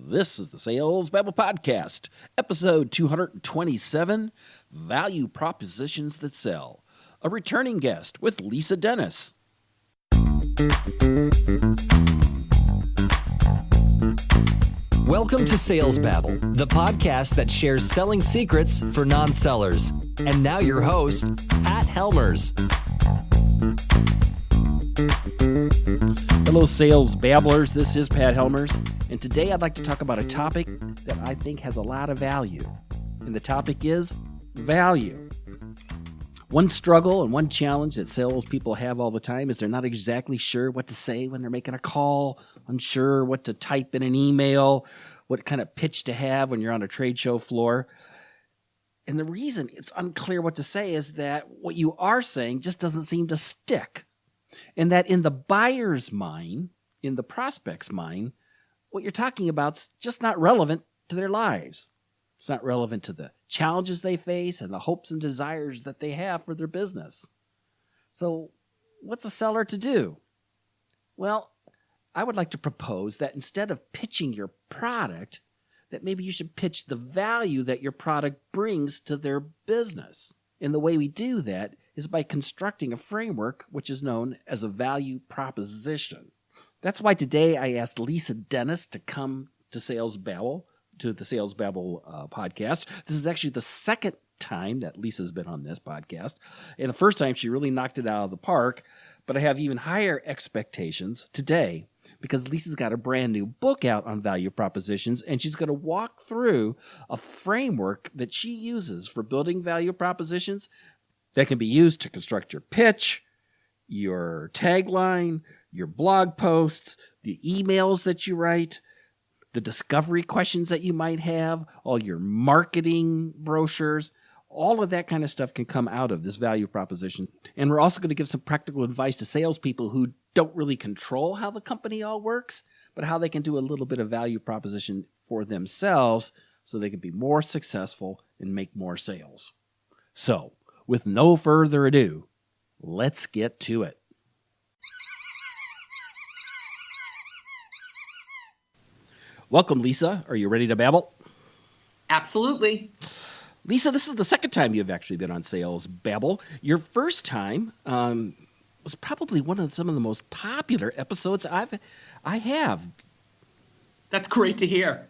This is the Sales Babble Podcast, episode 227, Value Propositions That Sell. A returning guest with Lisa Dennis. Welcome to Sales Babble, the podcast that shares selling secrets for non-sellers. And now your host, Pat Helmers. Hello, Sales Babblers. This is Pat Helmers, and today I'd like to talk about a topic that I think has a lot of value. And the topic is value. One struggle and one challenge that salespeople have all the time is they're not exactly sure what to say when they're making a call, unsure what to type in an email, what kind of pitch to have when you're on a trade show floor. And the reason it's unclear what to say is that what you are saying just doesn't seem to stick. And that in the buyer's mind, in the prospect's mind, what you're talking about's just not relevant to their lives. It's not relevant to the challenges they face and the hopes and desires that they have for their business. So what's a seller to do? Well, I would like to propose that instead of pitching your product, that maybe you should pitch the value that your product brings to their business. And the way we do that is by constructing a framework which is known as a value proposition. That's why today I asked Lisa Dennis to come to Sales Babble, to the Sales Babble podcast. This is actually the second time that Lisa's been on this podcast. And the first time she really knocked it out of the park, but I have even higher expectations today because Lisa's got a brand new book out on value propositions, and she's going to walk through a framework that she uses for building value propositions that can be used to construct your pitch, your tagline, your blog posts, the emails that you write, the discovery questions that you might have, all your marketing brochures. All of that kind of stuff can come out of this value proposition. And we're also going to give some practical advice to salespeople who don't really control how the company all works, but how they can do a little bit of value proposition for themselves so they can be more successful and make more sales. So, with no further ado, let's get to it. Welcome, Lisa. Are you ready to babble? Absolutely. Lisa, this is the second time you've actually been on Sales Babble. Your first time was probably some of the most popular episodes I have. That's great to hear.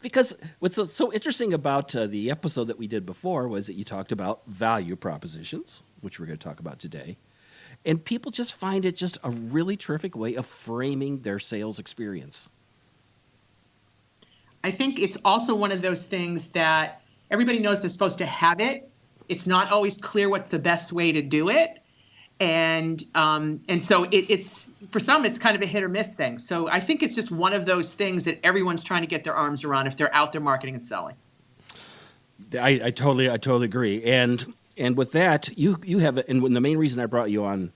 Because what's so interesting about the episode that we did before was that you talked about value propositions, which we're going to talk about today. And people just find it just a really terrific way of framing their sales experience. I think it's also one of those things that everybody knows they're supposed to have it. It's not always clear what's the best way to do it. And so it's for some, it's kind of a hit or miss thing. So I think it's just one of those things that everyone's trying to get their arms around if they're out there marketing and selling. I totally agree. And with that, you have, and the main reason I brought you on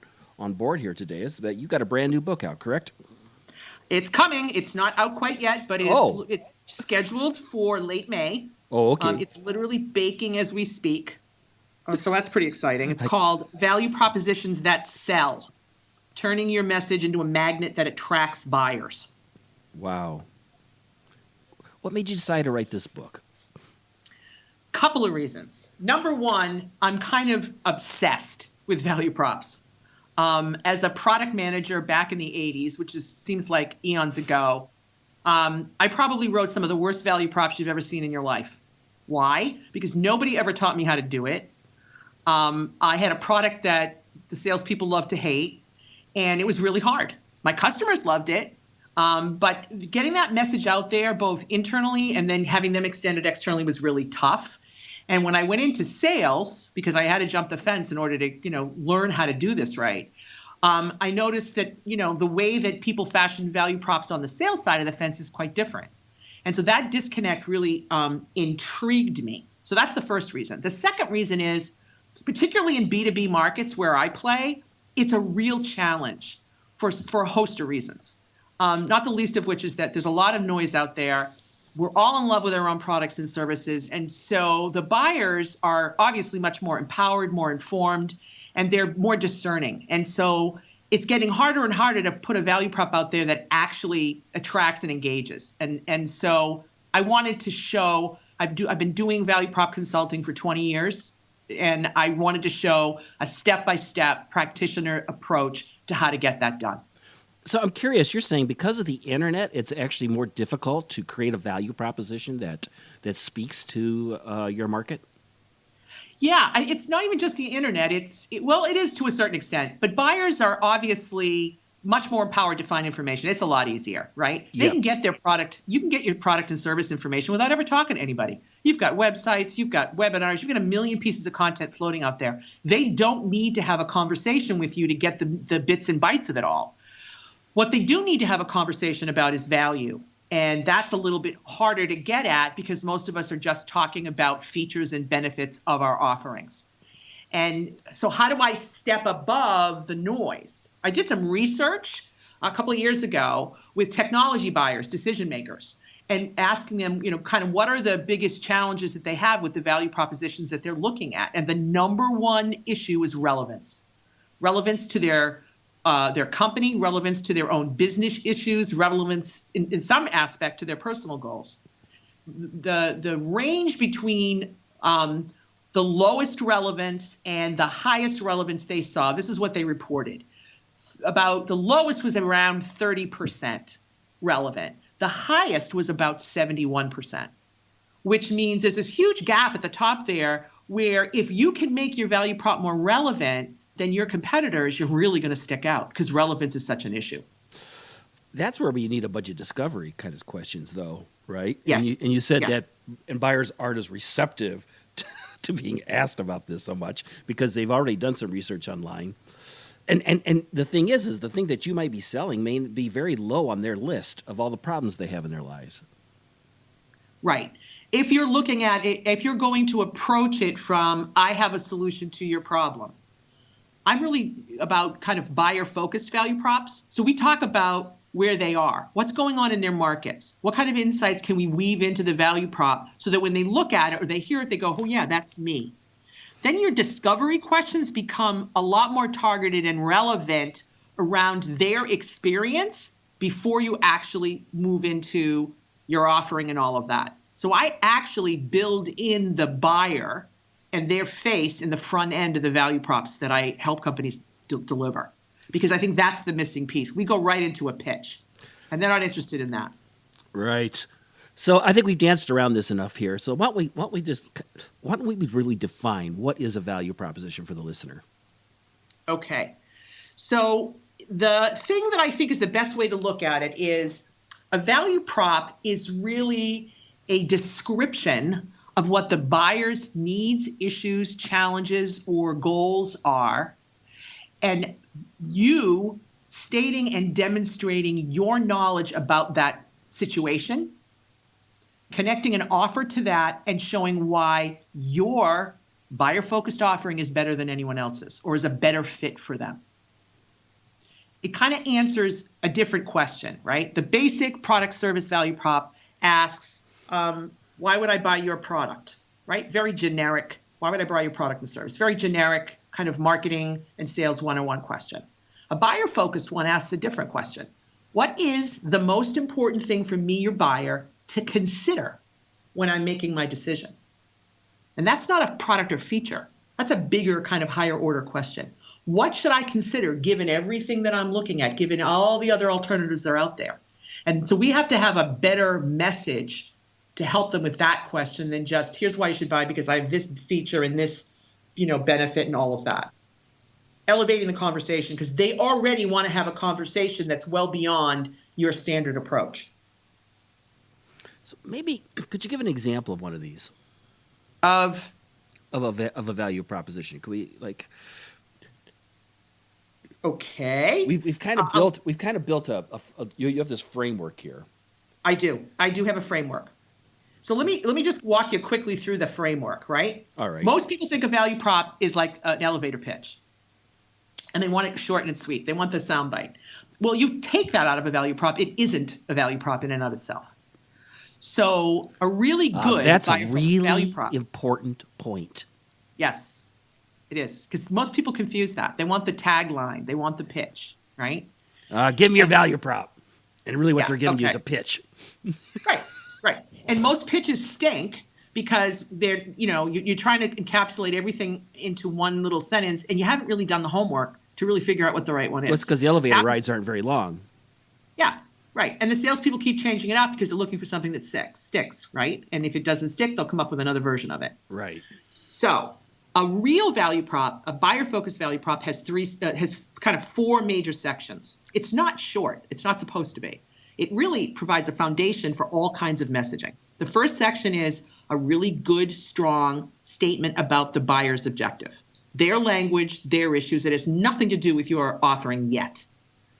board here today is that you got a brand new book out, correct? It's coming. It's not out quite yet, but it's scheduled for late May. Oh, okay. It's literally baking as we speak. So that's pretty exciting. It's called Value Propositions That Sell, turning your message into a magnet that attracts buyers. Wow. What made you decide to write this book? Couple of reasons. Number one, I'm kind of obsessed with value props. As a product manager back in the 80s, which seems like eons ago, I probably wrote some of the worst value props you've ever seen in your life. Why? Because nobody ever taught me how to do it. I had a product that the salespeople loved to hate, and it was really hard. My customers loved it, but getting that message out there, both internally and then having them extended externally, was really tough. And when I went into sales, because I had to jump the fence in order to, learn how to do this right, I noticed that, the way that people fashion value props on the sales side of the fence is quite different. And so that disconnect really intrigued me. So that's the first reason. The second reason is, particularly in B2B markets where I play, it's a real challenge for a host of reasons. Not the least of which is that there's a lot of noise out there. We're all in love with our own products and services. And so the buyers are obviously much more empowered, more informed, and they're more discerning. And so it's getting harder and harder to put a value prop out there that actually attracts and engages. And so I wanted to show, I've been doing value prop consulting for 20 years, and I wanted to show a step-by-step practitioner approach to how to get that done. So I'm curious, you're saying because of the internet, it's actually more difficult to create a value proposition that speaks to your market? Yeah, it's not even just the internet. It is to a certain extent, but buyers are obviously much more empowered to find information. It's a lot easier, right? They can get their product. You can get your product and service information without ever talking to anybody. You've got websites, you've got webinars, you've got a million pieces of content floating out there. They don't need to have a conversation with you to get the bits and bytes of it all. What they do need to have a conversation about is value. And that's a little bit harder to get at because most of us are just talking about features and benefits of our offerings. And so how do I step above the noise? I did some research a couple of years ago with technology buyers, decision makers, and asking them, kind of what are the biggest challenges that they have with the value propositions that they're looking at. And the number one issue is relevance. Relevance to their company, relevance to their own business issues, relevance in some aspect to their personal goals. The range between the lowest relevance and the highest relevance they saw, this is what they reported. About the lowest was around 30% relevant. The highest was about 71%, which means there's this huge gap at the top there where if you can make your value prop more relevant than your competitors, you're really going to stick out because relevance is such an issue. That's where we need a budget discovery kind of questions, though, right? Yes. And you said that and buyers aren't as receptive to being asked about this so much because they've already done some research online. And the thing is the thing that you might be selling may be very low on their list of all the problems they have in their lives. Right. If you're looking at it, if you're going to approach it from, I have a solution to your problem, I'm really about kind of buyer-focused value props. So we talk about where they are, what's going on in their markets, what kind of insights can we weave into the value prop so that when they look at it or they hear it, they go, oh yeah, that's me. Then your discovery questions become a lot more targeted and relevant around their experience before you actually move into your offering and all of that. So I actually build in the buyer and their face in the front end of the value props that I help companies deliver. Because I think that's the missing piece. We go right into a pitch, and they're not interested in that. Right. So I think we've danced around this enough here. So why don't we really define what is a value proposition for the listener? Okay. So the thing that I think is the best way to look at it is a value prop is really a description of what the buyer's needs, issues, challenges, or goals are, and you stating and demonstrating your knowledge about that situation, connecting an offer to that, and showing why your buyer-focused offering is better than anyone else's or is a better fit for them. It kind of answers a different question, right? The basic product service value prop asks, why would I buy your product, right? Very generic. Why would I buy your product and service? Very generic kind of marketing and sales 101 question. A buyer-focused one asks a different question. What is the most important thing for me, your buyer, to consider when I'm making my decision? And that's not a product or feature. That's a bigger kind of higher order question. What should I consider given everything that I'm looking at, given all the other alternatives that are out there? And so we have to have a better message to help them with that question than just, here's why you should buy because I have this feature and this, benefit and all of that. Elevating the conversation because they already want to have a conversation that's well beyond your standard approach. So maybe could you give an example of one of these? Of a value proposition? Could we Okay. We've kind of built a you have this framework here. I do have a framework. So let me just walk you quickly through the framework, right? All right. Most people think a value prop is like an elevator pitch. And they want it short and sweet. They want the soundbite. Well, you take that out of a value prop. It isn't a value prop in and of itself. So a really good that's a really value prop. Important point. Yes, it is. Because most people confuse that. They want the tagline. They want the pitch. right? Give me your value prop. And really what they're giving you is okay. a pitch. Right. And most pitches stink because they're, you're trying to encapsulate everything into one little sentence, and you haven't really done the homework to really figure out what the right one is. Well, it's because the elevator rides aren't very long. Yeah, right. And the salespeople keep changing it up because they're looking for something that sticks, right? And if it doesn't stick, they'll come up with another version of it. Right. So a real value prop, a buyer-focused value prop, has kind of four major sections. It's not short. It's not supposed to be. It really provides a foundation for all kinds of messaging. The first section is a really good, strong statement about the buyer's objective, their language, their issues. It has nothing to do with your offering yet.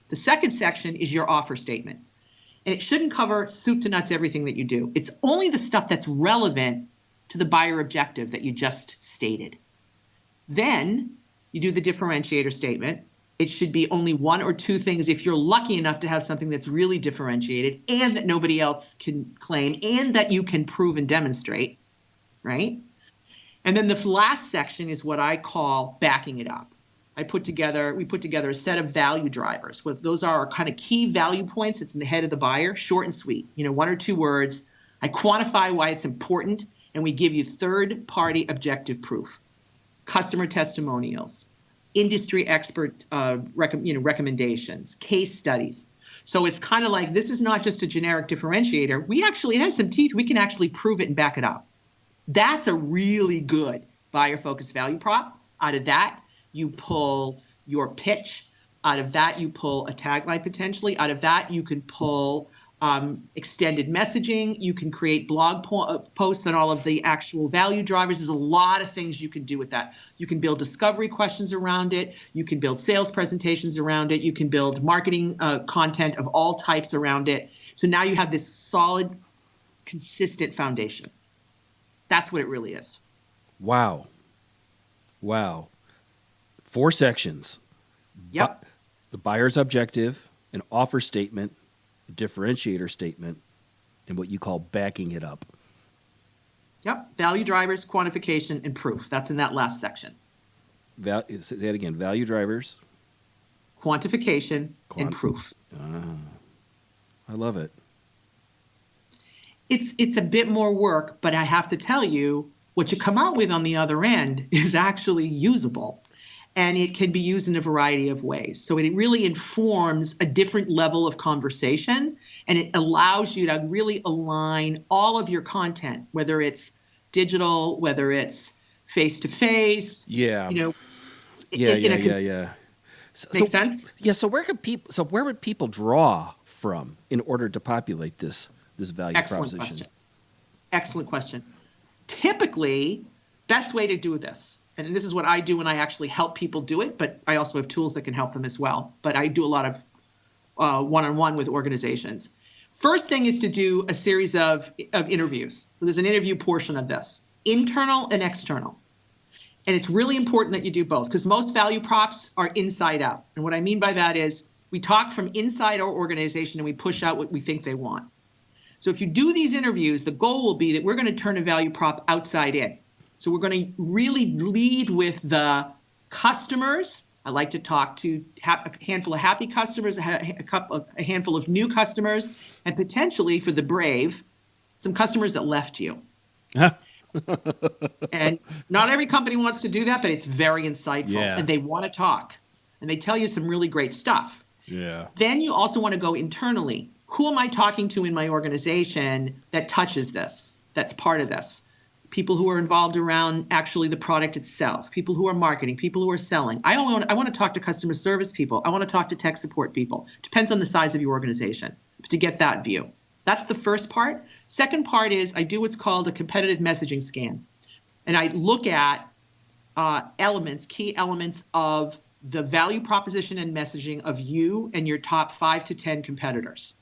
The second section is your offer statement. And it shouldn't cover soup to nuts everything that you do. It's only the stuff that's relevant to the buyer objective that you just stated. Then you do the differentiator statement. It should be only one or two things if you're lucky enough to have something that's really differentiated and that nobody else can claim and that you can prove and demonstrate, right? And then the last section is what I call backing it up. We put together a set of value drivers. Those are our kind of key value points. It's in the head of the buyer, short and sweet, one or two words. I quantify why it's important, and we give you third-party objective proof, customer testimonials, industry expert recommendations, case studies. So it's kind of like, this is not just a generic differentiator. It has some teeth. We can actually prove it and back it up. That's a really good buyer-focused value prop. Out of that, you pull your pitch. Out of that, you pull a tagline potentially. Out of that, you can pull extended messaging. You can create blog posts on all of the actual value drivers. There's a lot of things you can do with that. You can build discovery questions around it. You can build sales presentations around it. You can build marketing content of all types around it. So now you have this solid, consistent foundation. That's what it really is. Wow. 4 sections. Yep. The buyer's objective, an offer statement, a differentiator statement, and what you call backing it up. Yep. Value drivers, quantification, and proof. That's in that last section. Say that again. Value drivers. Quantification and proof. I love it. It's a bit more work, but I have to tell you, what you come out with on the other end is actually usable. And it can be used in a variety of ways. So it really informs a different level of conversation, and it allows you to really align all of your content, whether it's digital, whether it's face-to-face. Yeah. Yeah. Make sense? Yeah. So where would people draw from in order to populate this value proposition? Excellent question. Typically, best way to do this, and this is what I do when I actually help people do it, but I also have tools that can help them as well. But I do a lot of one-on-one with organizations. First thing is to do a series of interviews. So there's an interview portion of this, internal and external. And it's really important that you do both because most value props are inside out. And what I mean by that is we talk from inside our organization and we push out what we think they want. So if you do these interviews, the goal will be that we're going to turn a value prop outside in. So we're going to really lead with the customers. I like to talk to a handful of happy customers, a handful of new customers, and potentially for the brave, some customers that left you. And not every company wants to do that, but it's very insightful. And they want to talk. And they tell you some really great stuff. Yeah. Then you also want to go internally. Who am I talking to in my organization that touches this, that's part of this? People who are involved around actually the product itself, people who are marketing, people who are selling. I want to talk to customer service people. I want to talk to tech support people. Depends on the size of your organization to get that view. That's the first part. Second part is I do what's called a competitive messaging scan. And I look at key elements of the value proposition and messaging of you and your top 5 to 10 competitors.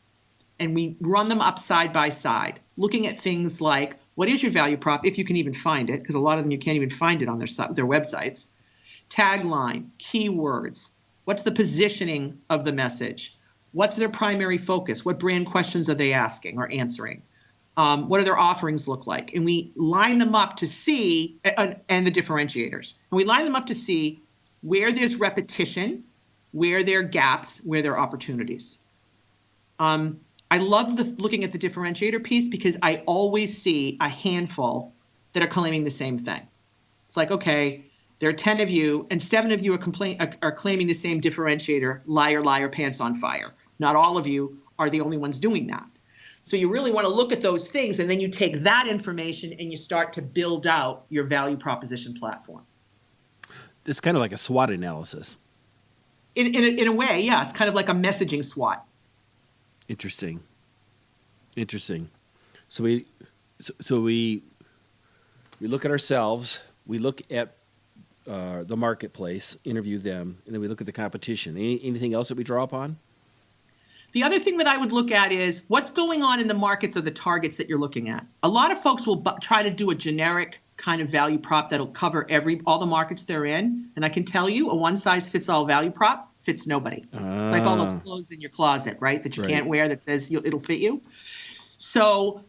And we run them up side by side, looking at things like, what is your value prop, if you can even find it, because a lot of them you can't even find it on their websites. Tagline, keywords, what's the positioning of the message? What's their primary focus? What brand questions are they asking or answering? What do their offerings look like? And we line them up to see, and the differentiators. And we line them up to see where there's repetition, where there are gaps, where there are opportunities. I love looking at the differentiator piece because I always see a handful that are claiming the same thing. It's like, okay, there are 10 of you and 7 of you are claiming the same differentiator, liar, liar, pants on fire. Not all of you are the only ones doing that. So you really want to look at those things, and then you take that information and you start to build out your value proposition platform. It's kind of like a SWOT analysis. In a way, yeah. It's kind of like a messaging SWOT. Interesting. So we look at ourselves, we look at the marketplace, interview them, and then we look at the competition. Anything else that we draw upon? The other thing that I would look at is what's going on in the markets of the targets that you're looking at. A lot of folks will try to do a generic kind of value prop that'll cover all the markets they're in. And I can tell you a one-size-fits-all value prop fits nobody. It's like all those clothes in your closet, right, that you can't wear that says it'll fit you. So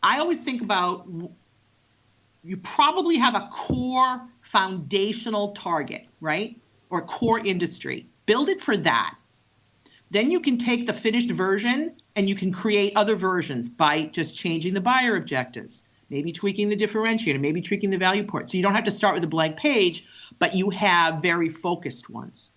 I always think about you probably have a core foundational target, right, or core industry. Build it for that. Then you can take the finished version and you can create other versions by just changing the buyer objectives, maybe tweaking the differentiator, maybe tweaking the value port. So you don't have to start with a blank page, but you have very focused ones.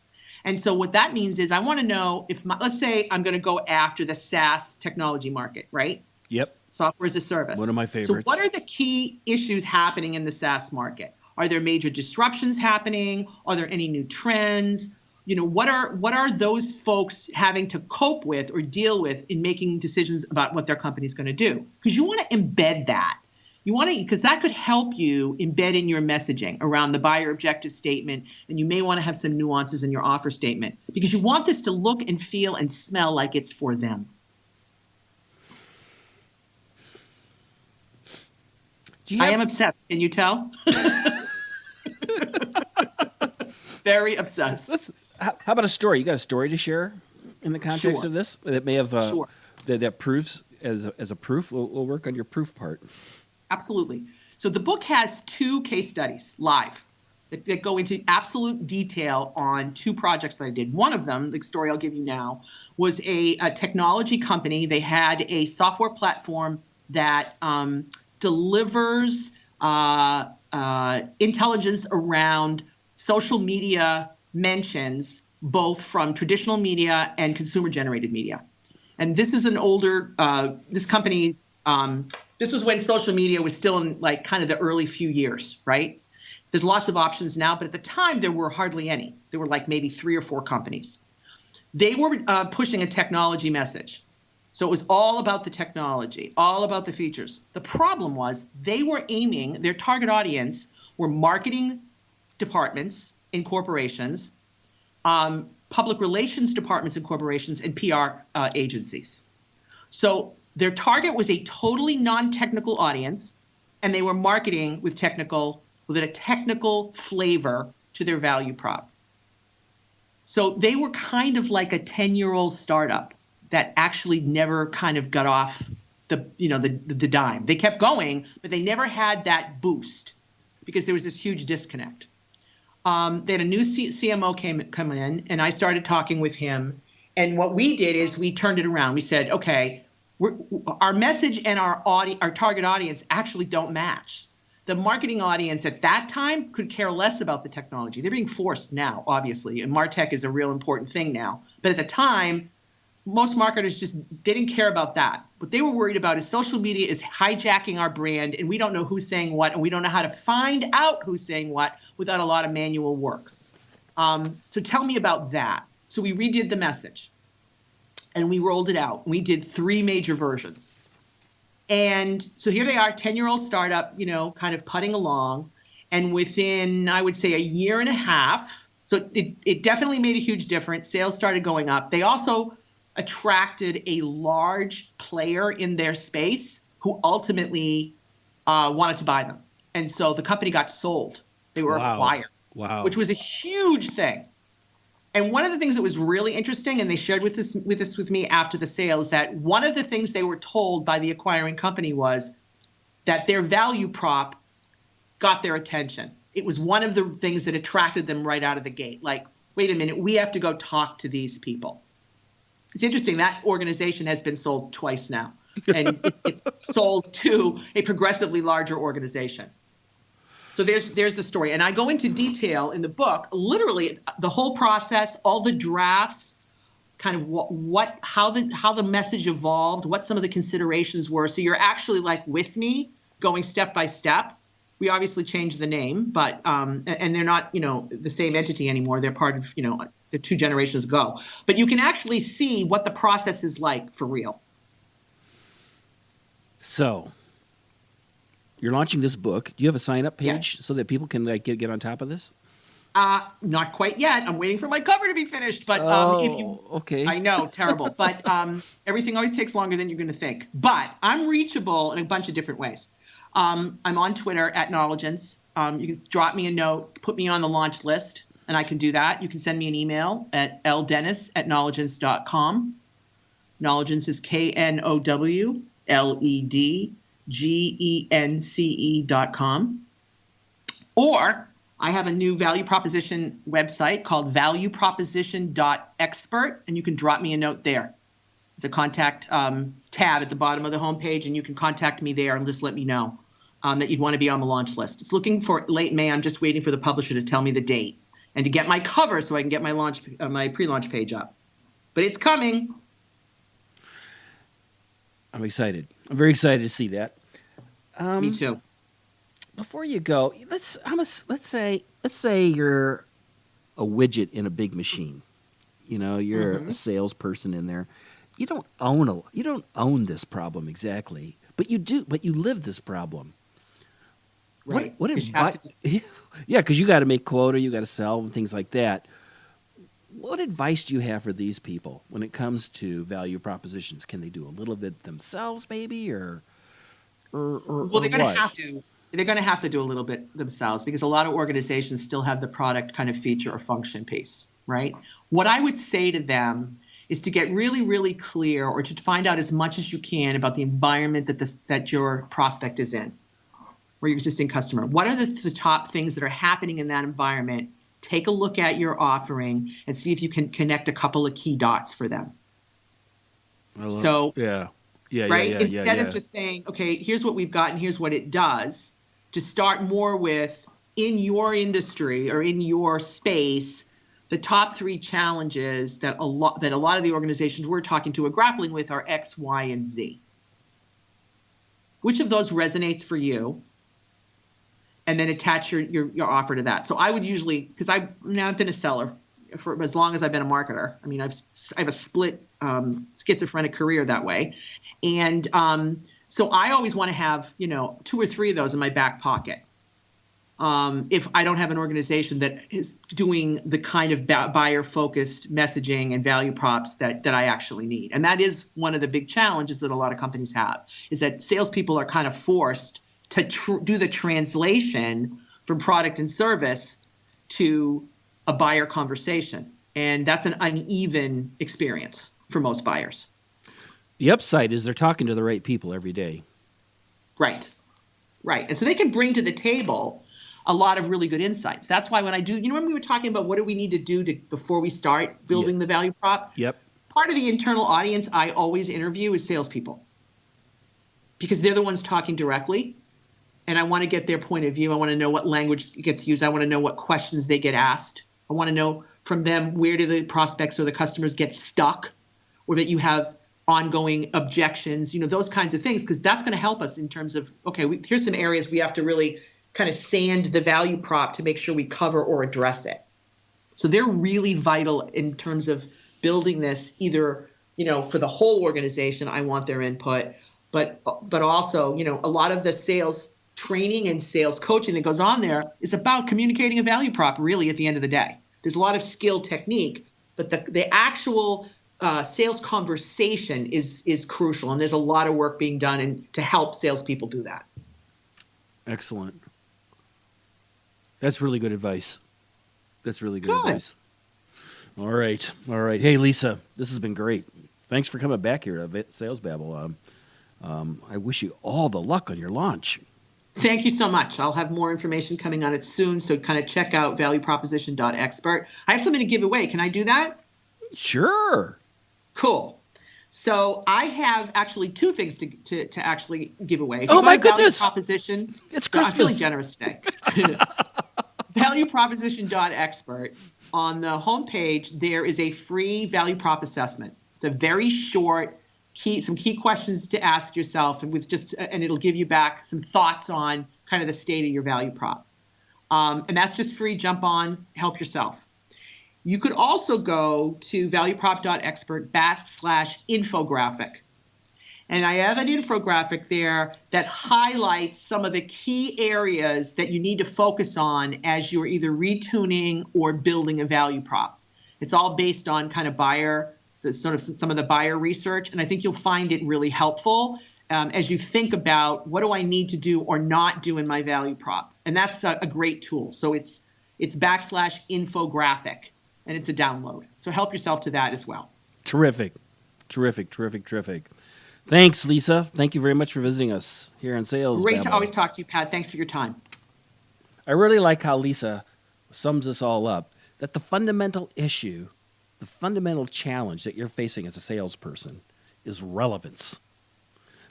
And so what that means is I want to know if, let's say I'm going to go after the SaaS technology market, right? Yep. Software as a service. One of my favorites. So what are the key issues happening in the SaaS market? Are there major disruptions happening? Are there any new trends? What are those folks having to cope with or deal with in making decisions about what their company is going to do? Because you want to embed that. Because that could help you embed in your messaging around the buyer objective statement, and you may want to have some nuances in your offer statement because you want this to look and feel and smell like it's for them. I am obsessed. Can you tell? Very obsessed. How about a story? You got a story to share in the context of this that may have that proves as a proof? We'll work on your proof part. Absolutely. So the book has 2 case studies live that go into absolute detail on 2 projects that I did. One of them, the story I'll give you now, was a technology company. They had a software platform that delivers intelligence around social media mentions, both from traditional media and consumer-generated media. And this is an older, this company's, this was when social media was still in like kind of the early few years, right? There's lots of options now, but at the time there were hardly any. There were like maybe 3 or 4 companies. They were pushing a technology message. So it was all about the technology, all about the features. The problem was they were aiming, their target audience were marketing departments in corporations, public relations departments in corporations, and PR agencies. So their target was a totally non-technical audience, and they were marketing with a technical flavor to their value prop. So they were kind of like a 10-year-old startup that actually never kind of got off the dime. They kept going, but they never had that boost because there was this huge disconnect. They had a new CMO come in, and I started talking with him. And what we did is we turned it around. We said, okay, our message and our target audience actually don't match. The marketing audience at that time could care less about the technology. They're being forced now, obviously, and MarTech is a real important thing now. But at the time, most marketers they didn't care about that. What they were worried about is social media is hijacking our brand, and we don't know who's saying what, and we don't know how to find out who's saying what without a lot of manual work. So tell me about that. So we redid the message, and we rolled it out. We did 3 major versions. And so here they are, 10-year-old startup, kind of putting along. And within, I would say, a year and a half, so it definitely made a huge difference. Sales started going up. They also attracted a large player in their space who ultimately wanted to buy them. And so the company got sold. They were acquired, which was a huge thing. And one of the things that was really interesting, and they shared with me after the sale, is that one of the things they were told by the acquiring company was that their value prop got their attention. It was one of the things that attracted them right out of the gate. Like, wait a minute, we have to go talk to these people. It's interesting, that organization has been sold twice now, and it's sold to a progressively larger organization. So there's the story. And I go into detail in the book, literally the whole process, all the drafts, kind of how the message evolved, what some of the considerations were. So you're actually like with me going step by step. We obviously changed the name, but and they're not, the same entity anymore. They're part of, the two generations ago. But you can actually see what the process is like for real. So you're launching this book. Do you have a sign-up page so that people can get on top of this? Not quite yet. I'm waiting for my cover to be finished. But okay. I know, terrible. But everything always takes longer than you're going to think. But I'm reachable in a bunch of different ways. I'm on Twitter at Knowledgeance. You can drop me a note, put me on the launch list, and I can do that. You can send me an email at ldennis@knowledgeance.com. Knowledgeance is KNOWLEDGENCE.com. Or I have a new value proposition website called valueproposition.expert, and you can drop me a note there. There's a contact tab at the bottom of the homepage, and you can contact me there and just let me know that you'd want to be on the launch list. It's looking for late May. I'm just waiting for the publisher to tell me the date and to get my cover so I can get my my pre-launch page up. But it's coming. I'm excited. I'm very excited to see that. Me too. Before you go, let's say you're a widget in a big machine. You're a salesperson in there. You don't own this problem exactly, but you do. But you live this problem. Right. What advice? Yeah, because you got to make quota, you got to sell, and things like that. What advice do you have for these people when it comes to value propositions? Can they do a little bit themselves, maybe, or well, they're going to have to. They're going to have to do a little bit themselves because a lot of organizations still have the product kind of feature or function piece, right? What I would say to them is to get really, really clear or to find out as much as you can about the environment that your prospect is in or your existing customer. What are the top things that are happening in that environment? Take a look at your offering and see if you can connect a couple of key dots for them. Yeah. Instead of just saying, okay, here's what we've got and here's what it does, to start more with, in your industry or in your space, the top 3 challenges that a lot of the organizations we're talking to are grappling with are X, Y, and Z. Which of those resonates for you? And then attach your offer to that. So I would usually, because I've been a seller for as long as I've been a marketer. I mean, I have a split schizophrenic career that way. And so I always want to have, 2 or 3 of those in my back pocket. If I don't have an organization that is doing the kind of buyer-focused messaging and value props that I actually need. And that is one of the big challenges that a lot of companies have, is that salespeople are kind of forced to do the translation from product and service to a buyer conversation. And that's an uneven experience for most buyers. The upside is they're talking to the right people every day. Right. And so they can bring to the table a lot of really good insights. That's why when I do, when we were talking about what do we need to do before we start building the value prop? Yep. Part of the internal audience I always interview is salespeople because they're the ones talking directly. And I want to get their point of view. I want to know what language gets used. I want to know what questions they get asked. I want to know from them, where do the prospects or the customers get stuck, or that you have ongoing objections, those kinds of things, because that's going to help us in terms of, okay, here's some areas we have to really kind of sand the value prop to make sure we cover or address it. So they're really vital in terms of building this either, for the whole organization, I want their input, but also, a lot of the sales training and sales coaching that goes on there is about communicating a value prop really at the end of the day. There's a lot of skill technique, but the actual sales conversation is crucial, and there's a lot of work being done to help salespeople do that. Excellent. That's really good advice. Advice. All right. Hey, Lisa, this has been great. Thanks for coming back here to Sales Babble. I wish you all the luck on your launch. Thank you so much. I'll have more information coming on it soon, so kind of check out valueproposition.expert. I have something to give away. Can I do that? Sure. Cool. So I have actually two things to actually give away. If Oh, you go my to Value goodness. Proposition. It's I'm feeling Christmas. generous today. Valueproposition.expert. On the homepage, there is a free value prop assessment. It's a very short, some key questions to ask yourself, and it'll give you back some thoughts on kind of the state of your value prop. And that's just free. Jump on, help yourself. You could also go to valueprop.expert/infographic. And I have an infographic there that highlights some of the key areas that you need to focus on as you're either retuning or building a value prop. It's all based on kind of some of the buyer research. And I think you'll find it really helpful as you think about what do I need to do or not do in my value prop. And that's a great tool. So it's /infographic, and it's a download. So help yourself to that as well. Terrific. Thanks, Lisa. Thank you very much for visiting us here on Sales Great Babble. to always talk to you, Pat. Thanks for your time. I really like how Lisa sums this all up, that the fundamental issue, the fundamental challenge that you're facing as a salesperson is relevance.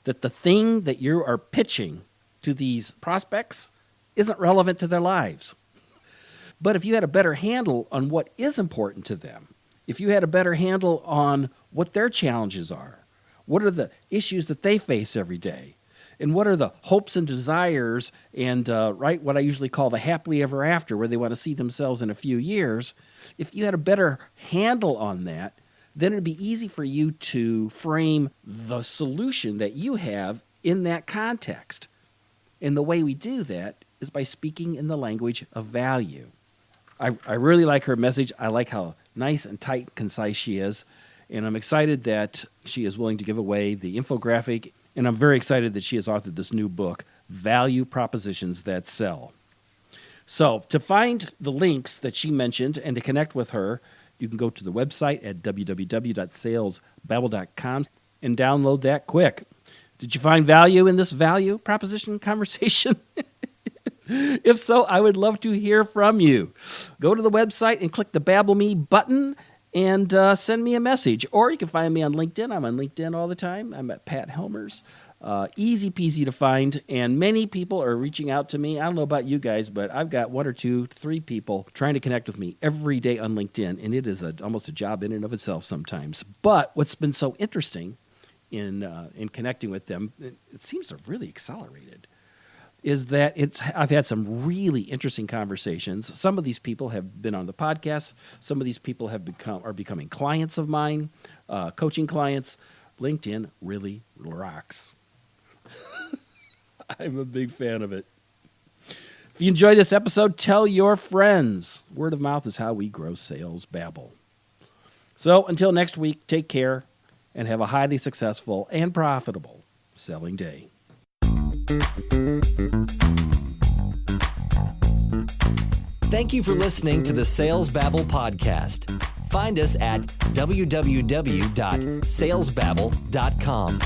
That the thing that you are pitching to these prospects isn't relevant to their lives. But if you had a better handle on what is important to them, if you had a better handle on what their challenges are, what are the issues that they face every day, and what are the hopes and desires and what I usually call the happily ever after, where they want to see themselves in a few years, if you had a better handle on that, then it'd be easy for you to frame the solution that you have in that context. And the way we do that is by speaking in the language of value. I really like her message. I like how nice and tight and concise she is. And I'm excited that she is willing to give away the infographic. And I'm very excited that she has authored this new book, Value Propositions That Sell. So to find the links that she mentioned and to connect with her, you can go to the website at www.salesbabble.com and download that quick. Did you find value in this value proposition conversation? If so, I would love to hear from you. Go to the website and click the Babble Me button and send me a message. Or you can find me on LinkedIn. I'm on LinkedIn all the time. I'm at Pat Helmers. Easy peasy to find, and many people are reaching out to me. I don't know about you guys, but I've got 1 or 2, 3 people trying to connect with me every day on LinkedIn, and it is almost a job in and of itself sometimes. But what's been so interesting in connecting with them, it seems to have really accelerated, is that I've had some really interesting conversations. Some of these people have been on the podcast. Some of these people are becoming clients of mine, coaching clients. LinkedIn really rocks. I'm a big fan of it. If you enjoy this episode, tell your friends. Word of mouth is how we grow Sales Babble. So until next week, take care and have a highly successful and profitable selling day. Thank you for listening to the Sales Babble podcast. Find us at www.salesbabble.com.